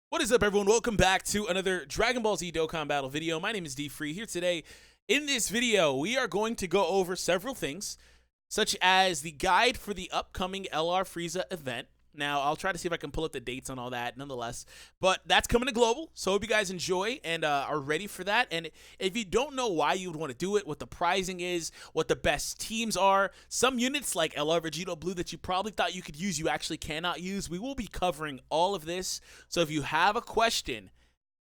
What is up, everyone? Welcome back to another Dragon Ball Z Dokkan battle video. My name is DFree. Here today, in this video, we are going to go over several things, such as the guide for the upcoming LR Frieza event. Now, I'll try to see if I can pull up the dates on all that, nonetheless. But that's coming to global, so hope you guys enjoy and are ready for that. And if you don't know why you would want to do it, what the pricing is, what the best teams are, some units like LR Vegito Blue that you probably thought you could use, you actually cannot use. We will be covering all of this. So if you have a question,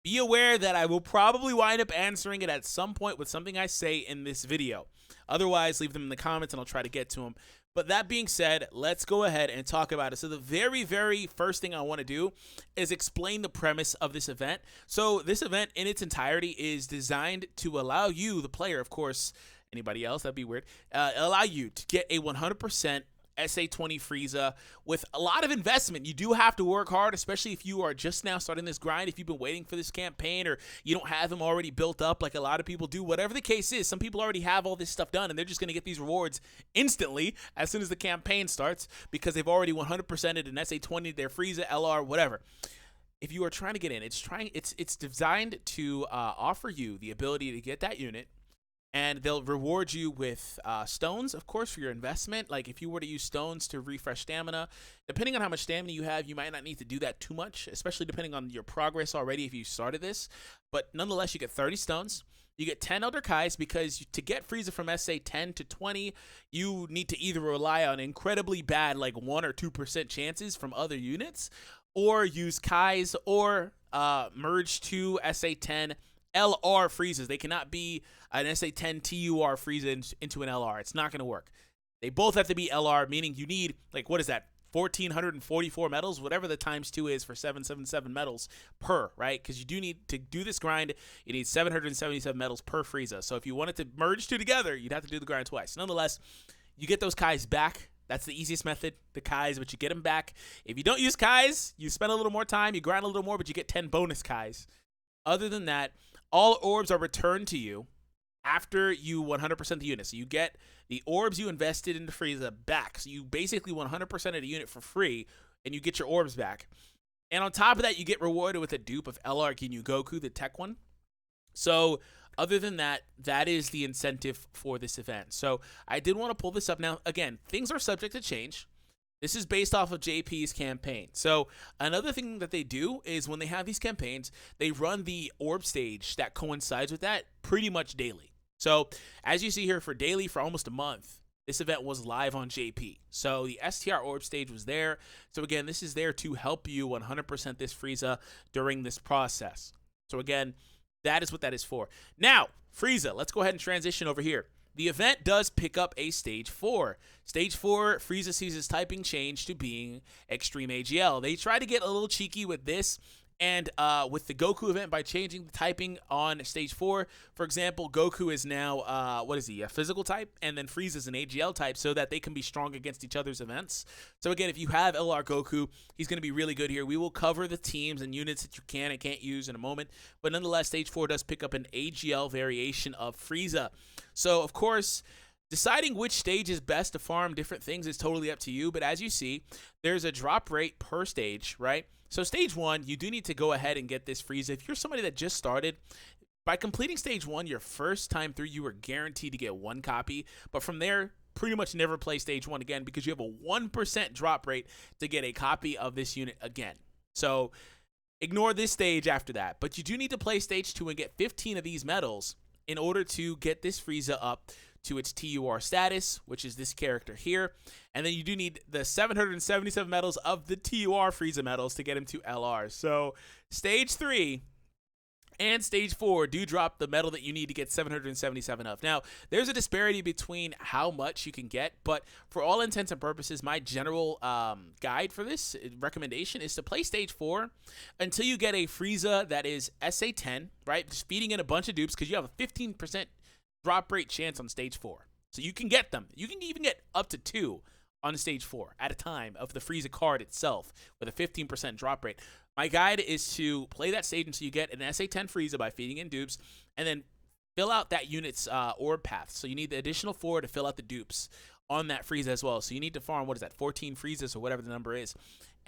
be aware that I will probably wind up answering it at some point with something I say in this video. Otherwise, leave them in the comments and I'll try to get to them. But that being said, let's go ahead and talk about it. So the very first thing I want to do is explain the premise of this event. So this event in its entirety is designed to allow you, the player, of course, anybody else, that'd be weird, allow you to get a 100% SA20 Frieza with a lot of investment. You do have to work hard, especially if you are just now starting this grind, if you've been waiting for this campaign or you don't have them already built up like a lot of people do. Whatever the case is, some people already have all this stuff done and they're just going to get these rewards instantly as soon as the campaign starts because they've already 100%ed an SA20, their Frieza, LR, whatever. If you are trying to get in, it's designed to offer you the ability to get that unit, and they'll reward you with stones, of course, for your investment. Like if you were to use stones to refresh stamina, depending on how much stamina you have, you might not need to do that too much, especially depending on your progress already if you started this. But nonetheless, you get 30 stones. You get 10 Elder Kais because to get Frieza from SA 10 to 20, you need to either rely on incredibly bad, like 1 or 2% chances from other units, or use Kais or merge to SA 10 LR Friezas. They cannot be an SA10 TUR Frieza into an LR. It's not going to work. They both have to be LR, meaning you need, like, what is that? 1,444 medals, whatever the ×2 is for 777 medals per, right? Because you do need to do this grind, you need 777 medals per Frieza. So if you wanted to merge two together, you'd have to do the grind twice. Nonetheless, you get those Kais back. That's the easiest method, the Kais, but you get them back. If you don't use Kais, you spend a little more time, you grind a little more, but you get 10 bonus Kais. Other than that, all orbs are returned to you after you 100% the unit. So you get the orbs you invested into Frieza back. So you basically 100% of the unit for free, and you get your orbs back. And on top of that, you get rewarded with a dupe of LR Ginyu Goku, the tech one. So other than that, that is the incentive for this event. So I did want to pull this up. Now, again, things are subject to change. This is based off of JP's campaign. So another thing that they do is when they have these campaigns, they run the orb stage that coincides with that pretty much daily. So as you see here, for daily for almost a month, this event was live on JP. So the STR orb stage was there. So again, this is there to help you 100% this Frieza during this process. So again, that is what that is for. Now, Frieza, let's go ahead and transition over here. The event does pick up a Stage 4. Stage 4, Frieza sees his typing change to being Extreme AGL. They try to get a little cheeky with this and with the Goku event by changing the typing on Stage 4. For example, Goku is now, what is he, a physical type? And then Frieza is an AGL type so that they can be strong against each other's events. So again, if you have LR Goku, he's going to be really good here. We will cover the teams and units that you can and can't use in a moment. But nonetheless, Stage 4 does pick up an AGL variation of Frieza. So, of course, deciding which stage is best to farm different things is totally up to you. But as you see, there's a drop rate per stage, right? So Stage 1, you do need to go ahead and get this Frieza. If you're somebody that just started, by completing Stage 1, your first time through, you are guaranteed to get 1 copy. But from there, pretty much never play Stage 1 again because you have a 1% drop rate to get a copy of this unit again. So ignore this stage after that. But you do need to play Stage 2 and get 15 of these medals in order to get this Frieza up to its TUR status, which is this character here. And then you do need the 777 medals of the TUR Frieza medals to get him to LR. So Stage 3 and Stage 4 do drop the medal that you need to get 777 of. Now, there's a disparity between how much you can get, but for all intents and purposes, my general guide for this recommendation is to play Stage 4 until you get a Frieza that is SA10, right? Just feeding in a bunch of dupes because you have a 15% drop rate chance on Stage 4. So you can get them. You can even get up to 2 on Stage 4 at a time of the Frieza card itself with a 15% drop rate. My guide is to play that stage until you get an SA10 Frieza by feeding in dupes, and then fill out that unit's orb path. So you need the additional 4 to fill out the dupes on that Frieza as well. So you need to farm, what is that, 14 Friezas or whatever the number is.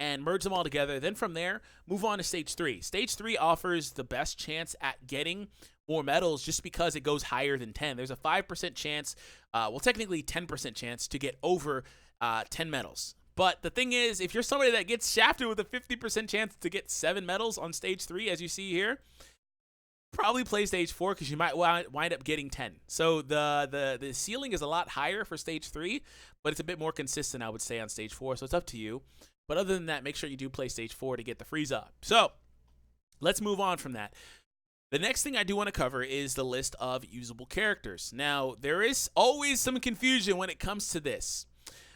and merge them all together. Then from there, move on to stage 3. Stage 3 offers the best chance at getting more medals just because it goes higher than 10. There's a 5% chance, well, technically 10% chance to get over 10 medals. But the thing is, if you're somebody that gets shafted with a 50% chance to get 7 medals on stage 3, as you see here, probably play stage 4 because you might wind up getting 10. So the ceiling is a lot higher for stage 3, but it's a bit more consistent, I would say, on stage 4. So it's up to you. But other than that, make sure you do play stage 4 to get the Frieza up. So let's move on from that. The next thing I do want to cover is the list of usable characters. Now, there is always some confusion when it comes to this.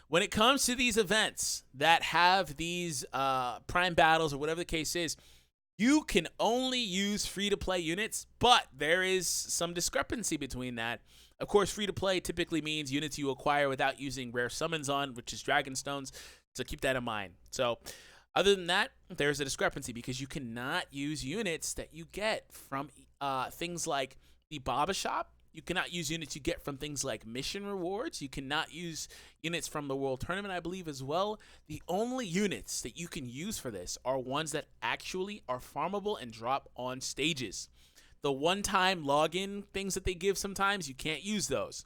When it comes to these events that have these prime battles or whatever the case is, you can only use free-to-play units, but there is some discrepancy between that. Of course, free-to-play typically means units you acquire without using rare summons on, which is Dragon Stones, so keep that in mind. So other than that, there's a discrepancy because you cannot use units that you get from things like the Baba Shop. You cannot use units you get from things like mission rewards. You cannot use units from the World Tournament, I believe, as well. The only units that you can use for this are ones that actually are farmable and drop on stages. The one-time login things that they give sometimes, you can't use those.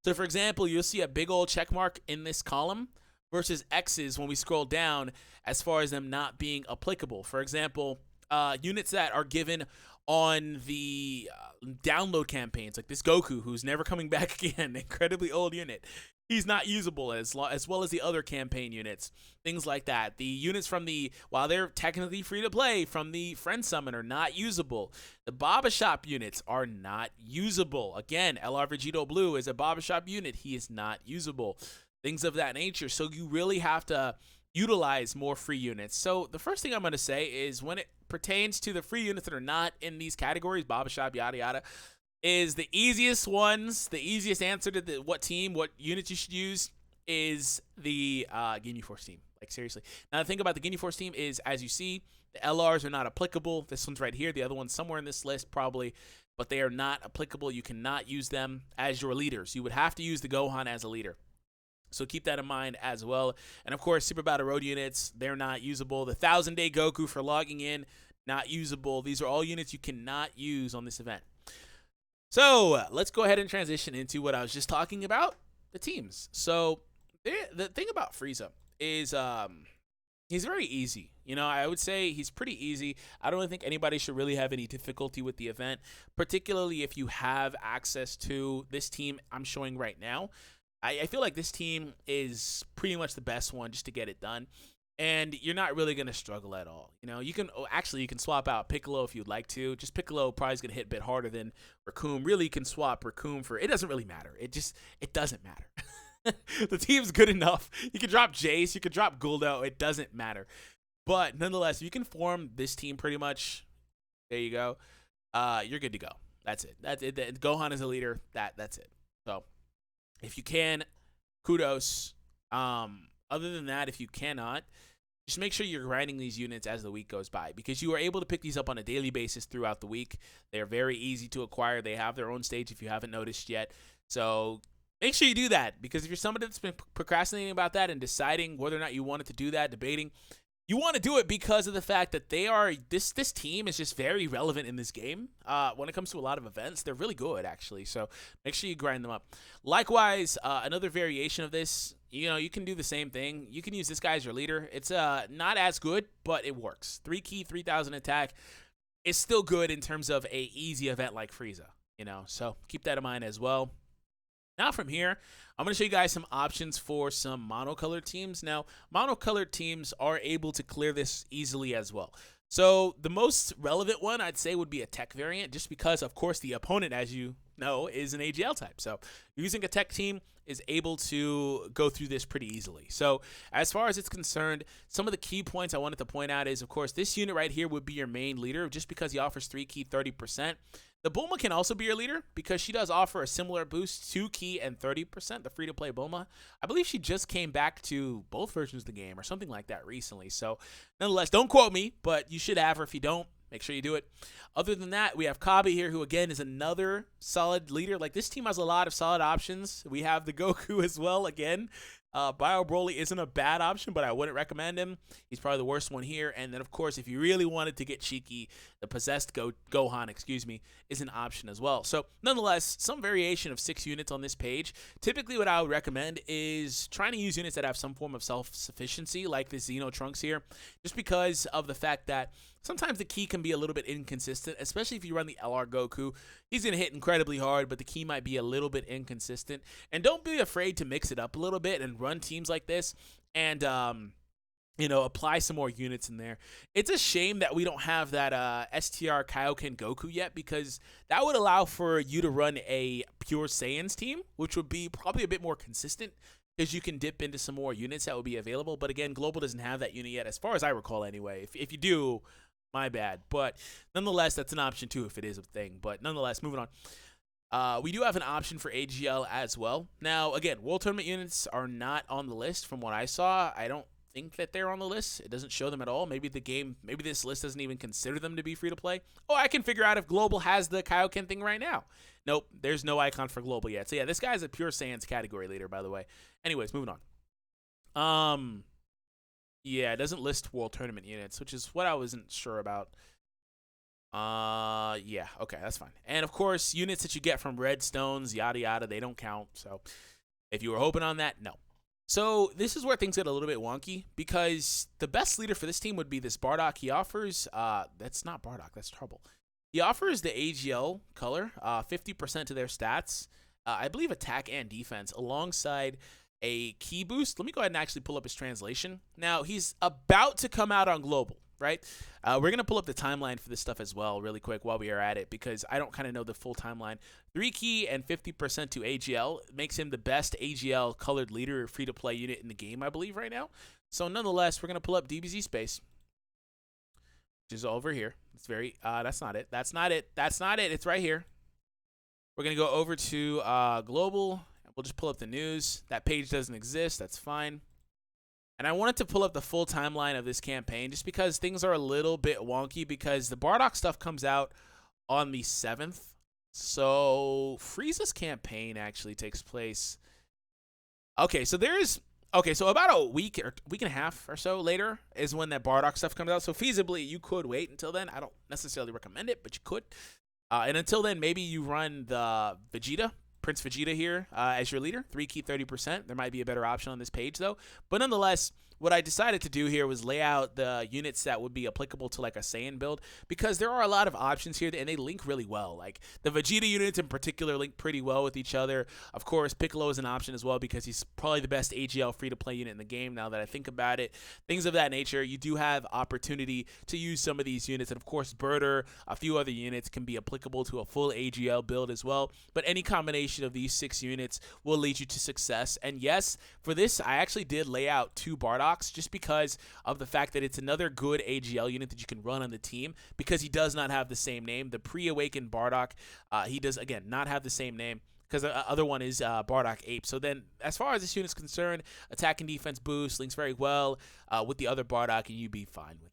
So, for example, you'll see a big old check mark in this column versus X's when we scroll down as far as them not being applicable. For example, units that are given on the download campaigns, like this Goku, who's never coming back again, incredibly old unit. He's not usable as well as the other campaign units, things like that. The units from the, while they're technically free to play, from the Friend Summon are not usable. The Baba Shop units are not usable. Again, LR Vegito Blue is a Baba Shop unit. He is not usable. Things of that nature. So you really have to utilize more free units. So the first thing I'm going to say is when it pertains to the free units that are not in these categories, Baba Shop, yada yada, is the easiest ones, the easiest answer to what units you should use is the Ginyu Force team. Like, seriously. Now, the thing about the Ginyu Force team is, as you see, the LRs are not applicable. This one's right here. The other one's somewhere in this list, probably, but they are not applicable. You cannot use them as your leaders. You would have to use the Gohan as a leader. So keep that in mind as well. And, of course, Super Battle Road units, they're not usable. The 1,000-Day Goku for logging in, not usable. These are all units you cannot use on this event. So let's go ahead and transition into what I was just talking about, the teams. So the thing about Frieza is he's very easy. You know, I would say he's pretty easy. I don't really think anybody should really have any difficulty with the event, particularly if you have access to this team I'm showing right now. I feel like this team is pretty much the best one just to get it done. And you're not really going to struggle at all. You know, you can swap out Piccolo if you'd like to. Just Piccolo probably is going to hit a bit harder than Raccoon. Really, you can swap Raccoon for, it doesn't really matter. It doesn't matter. The team's good enough. You can drop Jace, you can drop Guldo. It doesn't matter. But nonetheless, if you can form this team pretty much, there you go. You're good to go. That's it. That's it. Gohan is a leader. That's it. So if you can, kudos. Other than that, if you cannot, just make sure you're grinding these units as the week goes by, because you are able to pick these up on a daily basis throughout the week. They're very easy to acquire. They have their own stage if you haven't noticed yet. So make sure you do that, because if you're somebody that's been procrastinating about that and deciding whether or not you wanted to do that, debating, you want to do it because of the fact that they are this team is just very relevant in this game. When it comes to a lot of events, they're really good, actually. So make sure you grind them up. Likewise, another variation of this, you know, you can do the same thing. You can use this guy as your leader. It's not as good, but it works. 3 key, 3,000 attack is still good in terms of a easy event like Frieza. You know, so keep that in mind as well. Now from here, I'm going to show you guys some options for some monocolored teams. Now, monocolored teams are able to clear this easily as well. So the most relevant one I'd say would be a tech variant, just because, of course, the opponent, as you know, is an AGL type. So using a tech team is able to go through this pretty easily. So as far as it's concerned, some of the key points I wanted to point out is, of course, this unit right here would be your main leader, just because he offers 3 key 30%. The Bulma can also be your leader because she does offer a similar boost, 2 key and 30%, the free-to-play Bulma. I believe she just came back to both versions of the game or something like that recently. So nonetheless, don't quote me, but you should have her. If you don't, make sure you do it. Other than that, we have Kabi here, who again is another solid leader. Like, this team has a lot of solid options. We have the Goku as well, again. Bio Broly isn't a bad option, but I wouldn't recommend him. He's probably the worst one here. And then, of course, if you really wanted to get cheeky, the possessed Gohan, is an option as well. So, nonetheless, some variation of 6 units on this page. Typically, what I would recommend is trying to use units that have some form of self-sufficiency, like this Xeno Trunks here, just because of the fact that sometimes the key can be a little bit inconsistent, especially if you run the LR Goku. He's going to hit incredibly hard, but the key might be a little bit inconsistent. And don't be afraid to mix it up a little bit and run teams like this and, apply some more units in there. It's a shame that we don't have that STR Kaioken Goku yet, because that would allow for you to run a Pure Saiyans team, which would be probably a bit more consistent, because you can dip into some more units that would be available. But again, Global doesn't have that unit yet, as far as I recall anyway. If you do, my bad. But nonetheless, that's an option too if it is a thing. But nonetheless, moving on. We do have an option for AGL as well. Now, again, World Tournament units are not on the list from what I saw. I don't think that they're on the list. It doesn't show them at all. Maybe this list doesn't even consider them to be free to play. Oh, I can figure out if Global has the Kaioken thing right now. Nope, there's no icon for Global yet. So yeah, this guy's a Pure Saiyans category leader, by the way. Anyways, moving on. Yeah, it doesn't list World Tournament units, which is what I wasn't sure about. Yeah, okay, that's fine. And of course, units that you get from Redstones, yada yada, they don't count. So if you were hoping on that, no. So this is where things get a little bit wonky, because the best leader for this team would be this Bardock. He offers, that's not Bardock, that's Trouble. He offers the AGL color, 50% to their stats, I believe attack and defense, alongside a key boost. Let me go ahead and actually pull up his translation. Now, he's about to come out on Global, right? We're going to pull up the timeline for this stuff as well really quick while we are at it, because I don't kind of know the full timeline. 3 key and 50% to AGL makes him the best AGL colored leader free-to-play unit in the game, I believe, right now. So nonetheless, we're going to pull up DBZ Space, which is over here. It's very, that's not it. That's not it. That's not it. It's right here. We're going to go over to Global. We'll just pull up the news. That page doesn't exist. That's fine. And I wanted to pull up the full timeline of this campaign just because things are a little bit wonky, because the Bardock stuff comes out on the 7th. So Frieza's campaign actually takes place. Okay, so so about a week or week and a half or so later is when that Bardock stuff comes out. So feasibly, you could wait until then. I don't necessarily recommend it, but you could. And until then, maybe you run the Vegeta, Prince Vegeta here as your leader, 3 key 30%. There might be a better option on this page though. But nonetheless, what I decided to do here was lay out the units that would be applicable to like a Saiyan build, because there are a lot of options here and they link really well. Like the Vegeta units in particular link pretty well with each other. Of course, Piccolo is an option as well, because he's probably the best AGL free-to-play unit in the game now that I think about it. Things of that nature. You do have opportunity to use some of these units. And of course, Birder, a few other units can be applicable to a full AGL build as well. But any combination of these 6 units will lead you to success. And yes, for this, I actually did lay out 2 Bardocks, just because of the fact that it's another good AGL unit that you can run on the team, because he does not have the same name. The pre-awakened Bardock, he does, again, not have the same name, because the other one is Bardock Ape. So then, as far as this unit is concerned, attack and defense boost links very well with the other Bardock, and you'd be fine with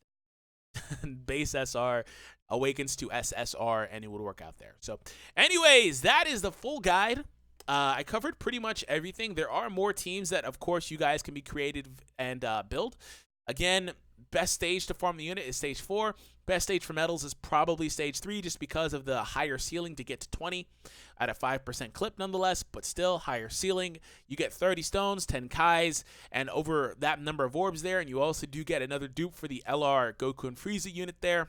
it. Base SR awakens to SSR, and it would work out there. So anyways, that is the full guide. I covered pretty much everything. There are more teams that, of course, you guys can be creative and build. Again, best stage to farm the unit is stage 4. Best stage for medals is probably stage 3, just because of the higher ceiling to get to 20 at a 5% clip nonetheless, but still higher ceiling. You get 30 stones, 10 Kais, and over that number of orbs there, and you also do get another dupe for the LR Goku and Frieza unit there.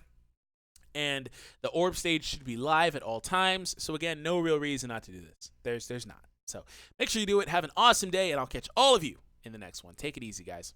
And the orb stage should be live at all times. So again, no real reason not to do this. There's not. So make sure you do it. Have an awesome day, and I'll catch all of you in the next one. Take it easy, guys.